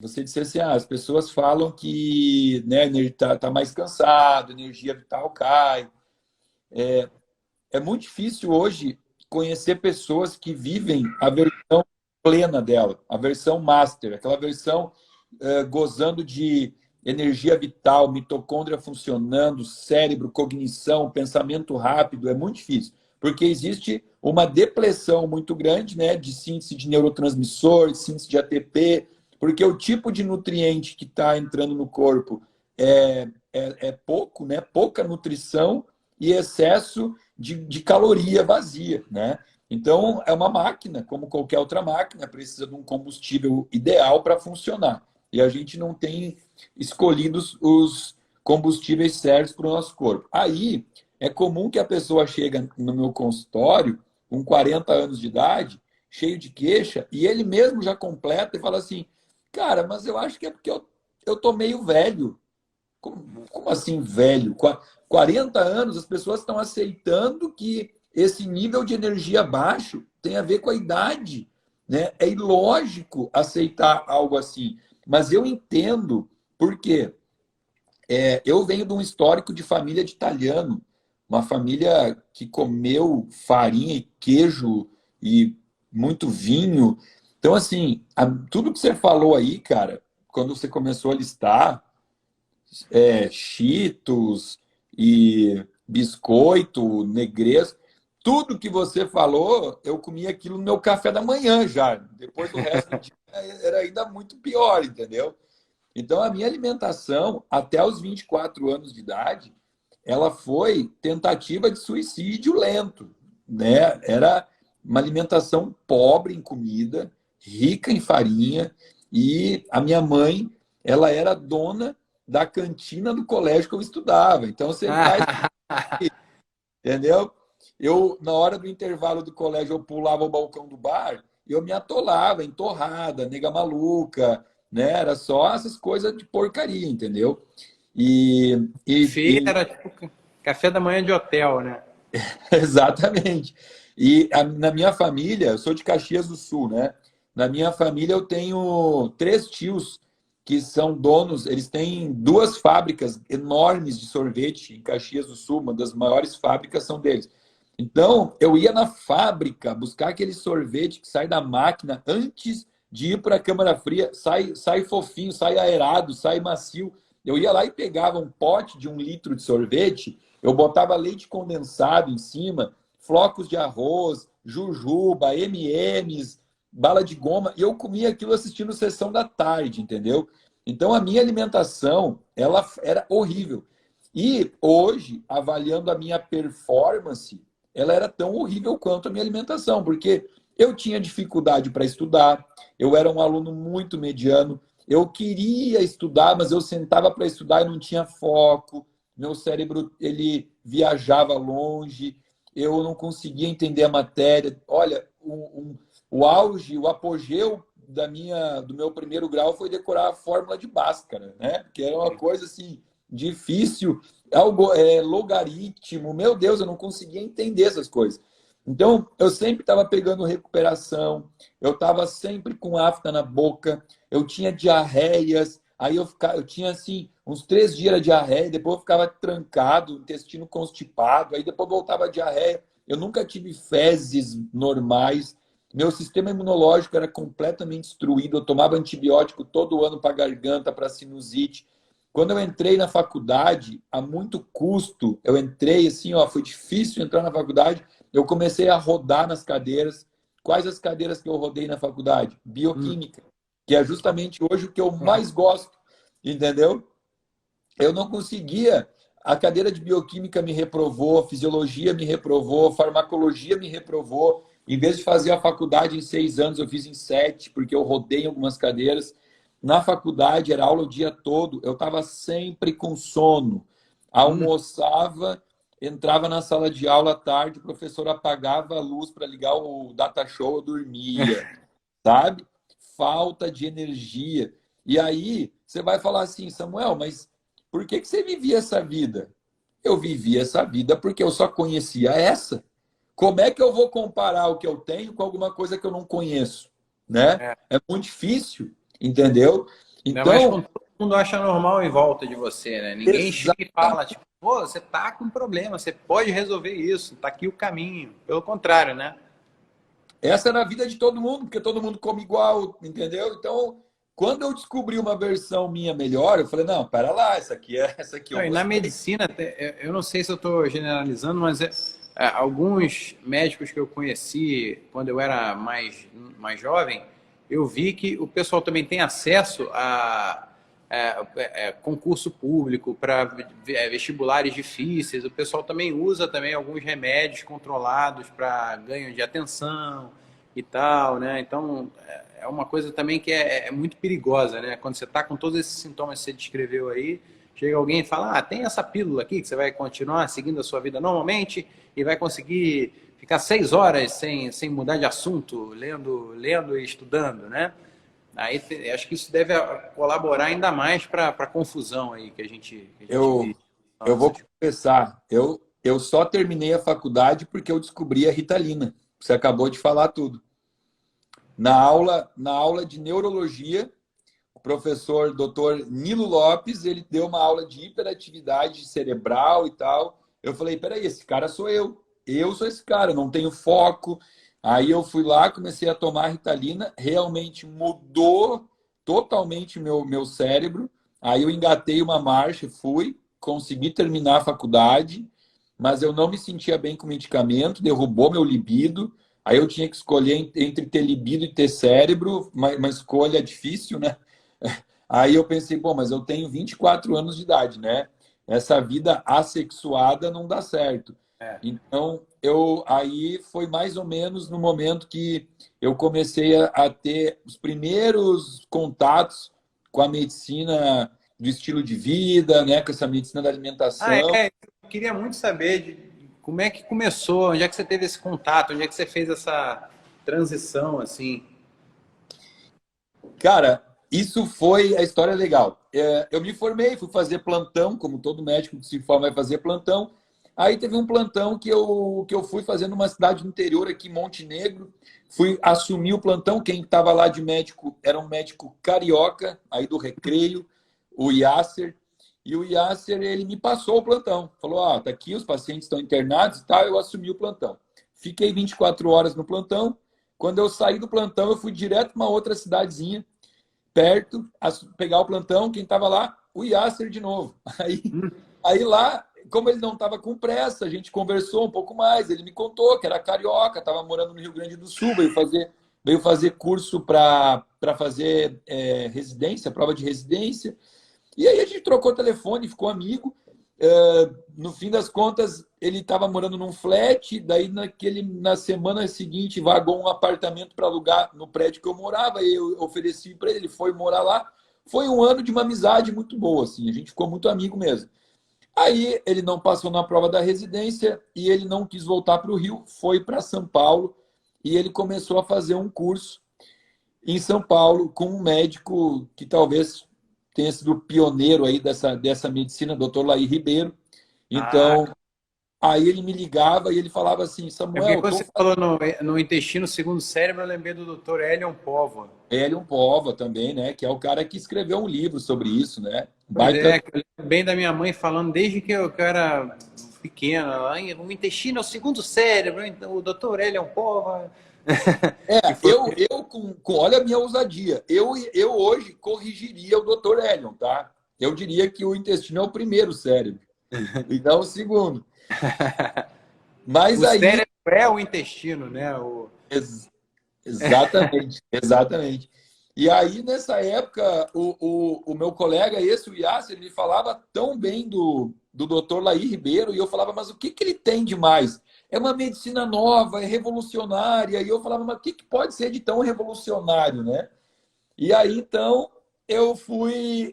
Você disse assim, as pessoas falam que, né, tá mais cansado, energia vital cai. É muito difícil hoje conhecer pessoas que vivem a versão plena dela, a versão master, aquela versão gozando de energia vital, mitocôndria funcionando, cérebro, cognição, pensamento rápido. É muito difícil, porque existe uma depressão muito grande, né, de síntese de neurotransmissor, de síntese de ATP, porque o tipo de nutriente que está entrando no corpo é pouco, né, pouca nutrição e excesso de caloria vazia, né? Então, é uma máquina, como qualquer outra máquina, precisa de um combustível ideal para funcionar. E a gente não tem escolhido os combustíveis certos para o nosso corpo. Aí, é comum que a pessoa chega no meu consultório, com 40 anos de idade, cheio de queixa, e ele mesmo já completa e fala assim, cara, mas eu acho que é porque eu tô meio velho. Como assim, velho? 40 anos, as pessoas estão aceitando que esse nível de energia baixo tem a ver com a idade, né? É ilógico aceitar algo assim. Mas eu entendo porque eu venho de um histórico de família de italiano, uma família que comeu farinha e queijo e muito vinho. Então, assim, tudo que você falou aí, cara, quando você começou a listar, Cheetos e biscoito, negresco. Tudo que você falou, eu comia aquilo no meu café da manhã já. Depois do resto do dia era ainda muito pior, entendeu? Então, a minha alimentação, até os 24 anos de idade, ela foi tentativa de suicídio lento, né? Era uma alimentação pobre em comida, rica em farinha, e a minha mãe, ela era dona da cantina do colégio que eu estudava. Então, você faz, entendeu? Eu, na hora do intervalo do colégio, eu pulava o balcão do bar e eu me atolava em torrada, nega maluca, né? Era só essas coisas de porcaria, entendeu? E, e, Buffet e era tipo café da manhã de hotel, né? exatamente. Na minha família, eu sou de Caxias do Sul, né? Na minha família eu tenho três tios que são donos, eles têm duas fábricas enormes de sorvete em Caxias do Sul, uma das maiores fábricas são deles. Então, eu ia na fábrica buscar aquele sorvete que sai da máquina antes de ir para a câmara fria, sai fofinho, sai aerado, sai macio. Eu ia lá e pegava um pote de 1 litro de sorvete, eu botava leite condensado em cima, flocos de arroz, jujuba, M&M's, bala de goma, e eu comia aquilo assistindo Sessão da Tarde, entendeu? Então a minha alimentação, ela era horrível. E hoje, avaliando a minha performance, ela era tão horrível quanto a minha alimentação, porque eu tinha dificuldade para estudar, eu era um aluno muito mediano, eu queria estudar, mas eu sentava para estudar e não tinha foco, meu cérebro ele viajava longe, eu não conseguia entender a matéria. Olha, o auge, o apogeu do meu primeiro grau foi decorar a fórmula de Bhaskara, né? Que era uma coisa assim difícil, algo logaritmo. Meu Deus, eu não conseguia entender essas coisas. Então, eu sempre estava pegando recuperação, eu estava sempre com afta na boca, eu tinha diarreias, aí eu tinha assim, uns 3 dias de diarreia, depois eu ficava trancado, intestino constipado, aí depois voltava a diarreia. Eu nunca tive fezes normais, meu sistema imunológico era completamente destruído, eu tomava antibiótico todo ano para garganta, para sinusite. Quando eu entrei na faculdade, a muito custo, eu entrei assim, ó, foi difícil entrar na faculdade, eu comecei a rodar nas cadeiras. Quais as cadeiras que eu rodei na faculdade? Hum. Bioquímica, que é justamente hoje o que eu mais gosto, entendeu? Eu não conseguia. A cadeira de bioquímica me reprovou, a fisiologia me reprovou, a farmacologia me reprovou. Em vez de fazer a faculdade em 6 anos, eu fiz em 7, porque eu rodei em algumas cadeiras. Na faculdade, era aula o dia todo, eu estava sempre com sono. Hum. Almoçava, entrava na sala de aula à tarde, o professor apagava a luz para ligar o data show, eu dormia, sabe? Falta de energia. E aí, você vai falar assim, Samuel, mas por que você vivia essa vida? Eu vivia essa vida porque eu só conhecia essa. Como é que eu vou comparar o que eu tenho com alguma coisa que eu não conheço? Né? É. É muito difícil, entendeu? Ainda mais Então, quando todo mundo acha normal em volta de você, né? Ninguém chega e fala, tipo, pô, você tá com problema, você pode resolver isso, tá aqui o caminho. Pelo contrário, né? essa era a vida de todo mundo, porque todo mundo come igual, entendeu? Então, quando eu descobri uma versão minha melhor, eu falei, não, pera lá, essa aqui eu Não, e na gostei. medicina, eu não sei se eu estou generalizando, mas alguns médicos que eu conheci quando eu era mais jovem, eu vi que o pessoal também tem acesso a concurso público para vestibulares difíceis. O pessoal também usa também alguns remédios controlados para ganho de atenção e tal, né? Então, é uma coisa também que é muito perigosa, né? Quando você está com todos esses sintomas que você descreveu aí, chega alguém e fala, tem essa pílula aqui que você vai continuar seguindo a sua vida normalmente e vai conseguir ficar 6 horas sem mudar de assunto, lendo e estudando, né? Aí acho que isso deve colaborar ainda mais para a confusão aí que a gente Eu, vive. eu Nossa, vou confessar, eu só terminei a faculdade porque eu descobri a Ritalina. Você acabou de falar tudo. Na aula de neurologia, o professor Dr. Nilo Lopes, ele deu uma aula de hiperatividade cerebral e tal. Eu falei, peraí, esse cara sou eu. Eu sou esse cara, não tenho foco. Aí eu fui lá, comecei a tomar Ritalina, realmente mudou totalmente meu cérebro. Aí eu engatei uma marcha, fui, consegui terminar a faculdade, mas eu não me sentia bem com o medicamento, derrubou meu libido. Aí eu tinha que escolher entre ter libido e ter cérebro, uma escolha difícil, né? Aí eu pensei, bom, mas eu tenho 24 anos de idade, né? Essa vida assexuada não dá certo. é. Então, aí foi mais ou menos no momento que eu comecei a ter os primeiros contatos com a medicina do estilo de vida, né? Com essa medicina da alimentação. Eu queria muito saber como é que começou, onde é que você teve esse contato, onde é que você fez essa transição, assim. Cara, isso foi a história legal. Eu me formei, fui fazer plantão, como todo médico que se forma vai fazer plantão. Aí teve um plantão que eu fui fazer numa cidade do interior aqui, Montenegro. Fui assumir o plantão. Quem estava lá de médico era um médico carioca, aí do Recreio, o Yasser. E o Yasser, ele me passou o plantão. Falou, tá aqui, os pacientes estão internados e tal. Eu assumi o plantão. Fiquei 24 horas no plantão. Quando eu saí do plantão, eu fui direto para uma outra cidadezinha, perto, pegar o plantão. Quem estava lá? O Yasser de novo. Aí lá, como ele não estava com pressa, a gente conversou um pouco mais. Ele me contou que era carioca, estava morando no Rio Grande do Sul, veio fazer curso para fazer residência, prova de residência. E aí a gente trocou telefone, ficou amigo. No fim das contas, ele estava morando num flat, daí na semana seguinte vagou um apartamento para alugar no prédio que eu morava, e eu ofereci para ele, ele foi morar lá. Foi um ano de uma amizade muito boa, assim, a gente ficou muito amigo mesmo. Aí ele não passou na prova da residência e ele não quis voltar para o Rio, foi para São Paulo e ele começou a fazer um curso em São Paulo com um médico que talvez tenha sido o pioneiro aí dessa medicina, doutor Laí Ribeiro. Ah, Então, aí ele me ligava e ele falava assim, é porque Samuel, quando você falou no intestino segundo cérebro, eu lembrei do Dr. Elion Povo. Hélio Pova também, né? Que é o cara que escreveu um livro sobre isso, né? Pois Baita. é, que eu lembro bem da minha mãe falando desde que eu era pequena, o intestino é o segundo cérebro, então o Dr. Elion Povo. Que foi. Olha a minha ousadia. Eu hoje corrigiria o Dr. Elion, tá? Eu diria que o intestino é o primeiro cérebro e não o segundo. Mas O aí, cérebro é o intestino, né? ex- exatamente, exatamente. E aí, nessa época, o meu colega, esse, o Yasser, ele falava tão bem do Dr. Laí Ribeiro, e eu falava, mas o que ele tem de mais? É uma medicina nova, é revolucionária. E eu falava, mas o que pode ser de tão revolucionário, né? E aí, então, eu fui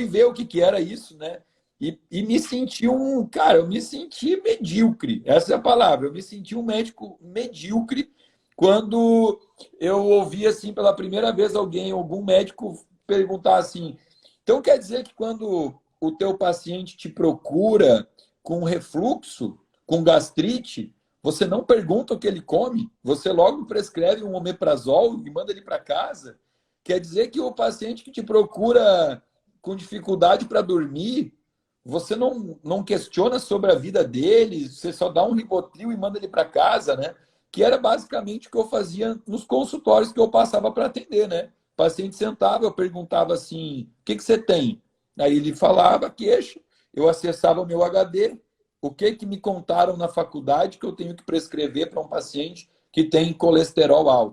ver o que era isso, né? E me senti cara, eu me senti medíocre, essa é a palavra. Eu me senti um médico medíocre quando eu ouvi, assim, pela primeira vez algum médico perguntar assim, então quer dizer que quando o teu paciente te procura com refluxo, com gastrite, você não pergunta o que ele come, você logo prescreve um omeprazol e manda ele para casa? Quer dizer que o paciente que te procura com dificuldade para dormir, você não questiona sobre a vida dele, você só dá um Rivotril e manda ele para casa, né? Que era basicamente o que eu fazia nos consultórios que eu passava para atender, né? O paciente sentava, eu perguntava assim, o que você tem? Aí ele falava queixa, eu acessava o meu HD, o que me contaram na faculdade que eu tenho que prescrever para um paciente que tem colesterol alto.